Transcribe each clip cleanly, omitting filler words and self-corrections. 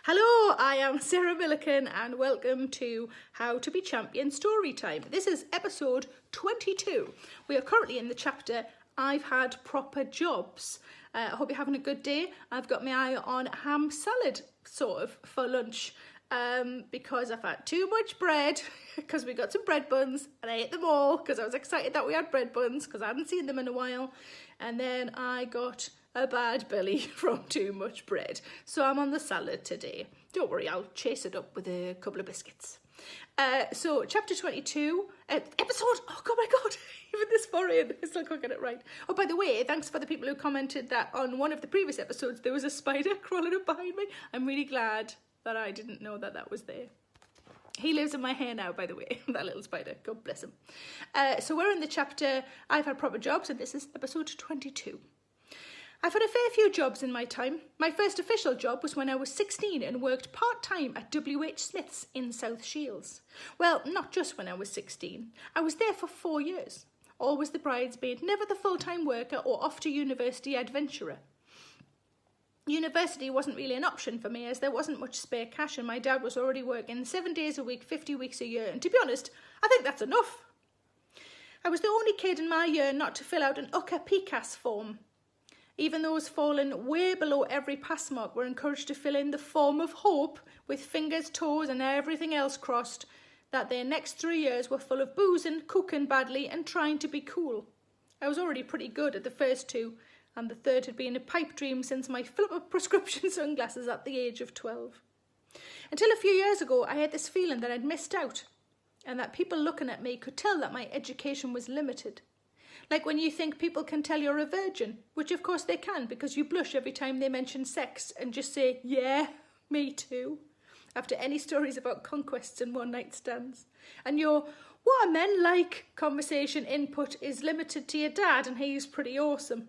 Hello, I am Sarah Millican and welcome to How to Be Champion Storytime. This is episode 22. We are currently in the chapter I've Had Proper Jobs. I hope you're having a good day. I've got my eye on ham salad sort of for lunch because I've had too much bread because we got some bread buns and I ate them all because I was excited that we had bread buns because I hadn't seen them in a while, and then I got a bad belly from too much bread. So I'm on the salad today. Don't worry, I'll chase it up with a couple of biscuits. So chapter 22, episode, oh god, my god, even this far in, I still can't get it right. Oh, by the way, thanks for the people who commented that on one of the previous episodes there was a spider crawling up behind me. I'm really glad that I didn't know that that was there. He lives in my hair now, by the way, that little spider, God bless him. So we're in the chapter I've Had Proper Jobs, and this is episode 22. I've had a fair few jobs in my time. My first official job was when I was 16 and worked part-time at W.H. Smith's in South Shields. Well, not just when I was 16. I was there for 4 years. Always the bridesmaid, never the full-time worker or off to university adventurer. University wasn't really an option for me as there wasn't much spare cash and my dad was already working 7 days a week, 50 weeks a year, and to be honest, I think that's enough. I was the only kid in my year not to fill out an UCA PCAS form. Even those fallen way below every pass mark were encouraged to fill in the form of hope with fingers, toes and everything else crossed that their next 3 years were full of boozing, cooking badly and trying to be cool. I was already pretty good at the first two, and the third had been a pipe dream since my flip-up prescription sunglasses at the age of 12. Until a few years ago, I had this feeling that I'd missed out and that people looking at me could tell that my education was limited. Like when you think people can tell you're a virgin, which of course they can because you blush every time they mention sex and just say, yeah, me too, after any stories about conquests and one-night stands. And your what are men like conversation input is limited to your dad and he's pretty awesome.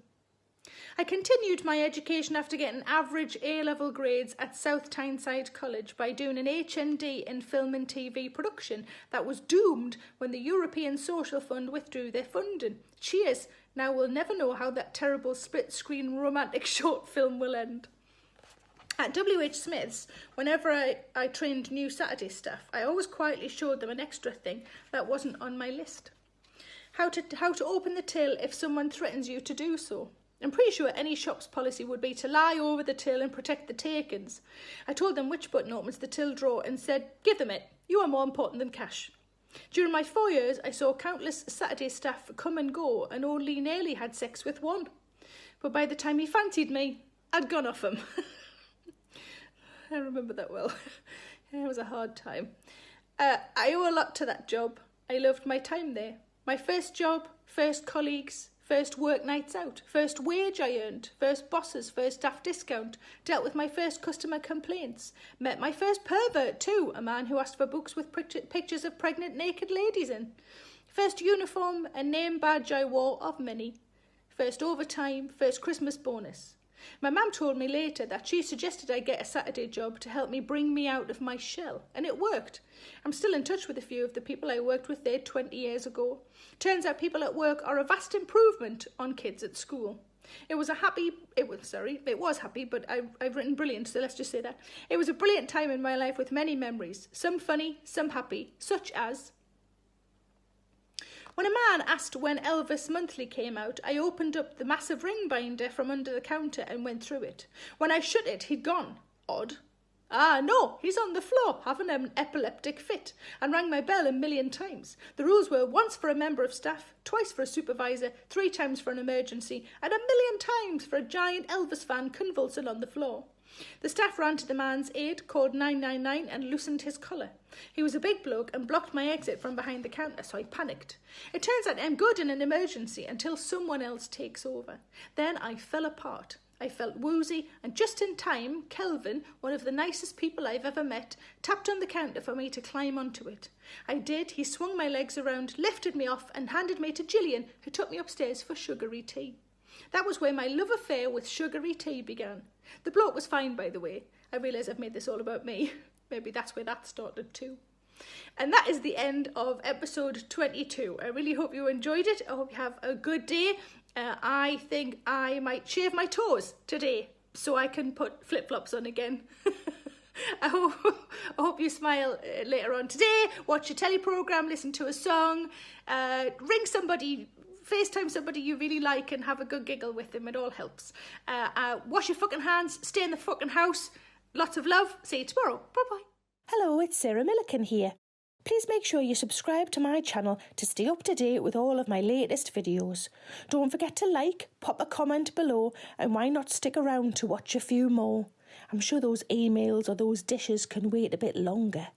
I continued my education after getting average A-level grades at South Tyneside College by doing an HND in film and TV production that was doomed when the European Social Fund withdrew their funding. Cheers! Now we'll never know how that terrible split-screen romantic short film will end. At W.H. Smith's, whenever I trained new Saturday staff, I always quietly showed them an extra thing that wasn't on my list. How to open the till if someone threatens you to do so. I'm pretty sure any shop's policy would be to lie over the till and protect the takings. I told them which button opens the till drawer and said, give them it, you are more important than cash. During my 4 years, I saw countless Saturday staff come and go and only nearly had sex with one. But by the time he fancied me, I'd gone off him. I remember that well. It was a hard time. I owe a lot to that job. I loved my time there. My first job, first colleagues, first work nights out, first wage I earned, first bosses, first staff discount, dealt with my first customer complaints, met my first pervert too, a man who asked for books with pictures of pregnant naked ladies in. First uniform and name badge I wore of many. First overtime, first Christmas bonus. My mum told me later that she suggested I get a Saturday job to help me bring me out of my shell, and it worked. I'm still in touch with a few of the people I worked with there 20 years ago. Turns out people at work are a vast improvement on kids at school. It was happy, but I've written brilliant, so let's just say that. It was a brilliant time in my life with many memories, some funny, some happy, such as... When a man asked when Elvis Monthly came out, I opened up the massive ring binder from under the counter and went through it. When I shut it, he'd gone. Odd. Ah, no, he's on the floor, having an epileptic fit, and rang my bell a million times. The rules were once for a member of staff, twice for a supervisor, 3 times for an emergency, and a million times for a giant Elvis fan convulsing on the floor. The staff ran to the man's aid, called 999 and loosened his collar. He was a big bloke and blocked my exit from behind the counter, so I panicked. It turns out I'm good in an emergency until someone else takes over. Then I fell apart. I felt woozy, and just in time, Kelvin, one of the nicest people I've ever met, tapped on the counter for me to climb onto it. I did. He swung my legs around, lifted me off and handed me to Gillian, who took me upstairs for sugary tea. That was where my love affair with sugary tea began. The bloke was fine, by the way. I realise I've made this all about me. Maybe that's where that started too. And that is the end of episode 22. I really hope you enjoyed it. I hope you have a good day. I think I might shave my toes today so I can put flip-flops on again. I hope you smile later on today, watch a telly programme, listen to a song, ring somebody, FaceTime somebody you really like and have a good giggle with them. It all helps. Wash your fucking hands, stay in the fucking house. Lots of love. See you tomorrow. Bye-bye. Hello, it's Sarah Millican here. Please make sure you subscribe to my channel to stay up to date with all of my latest videos. Don't forget to like, pop a comment below, and why not stick around to watch a few more? I'm sure those emails or those dishes can wait a bit longer.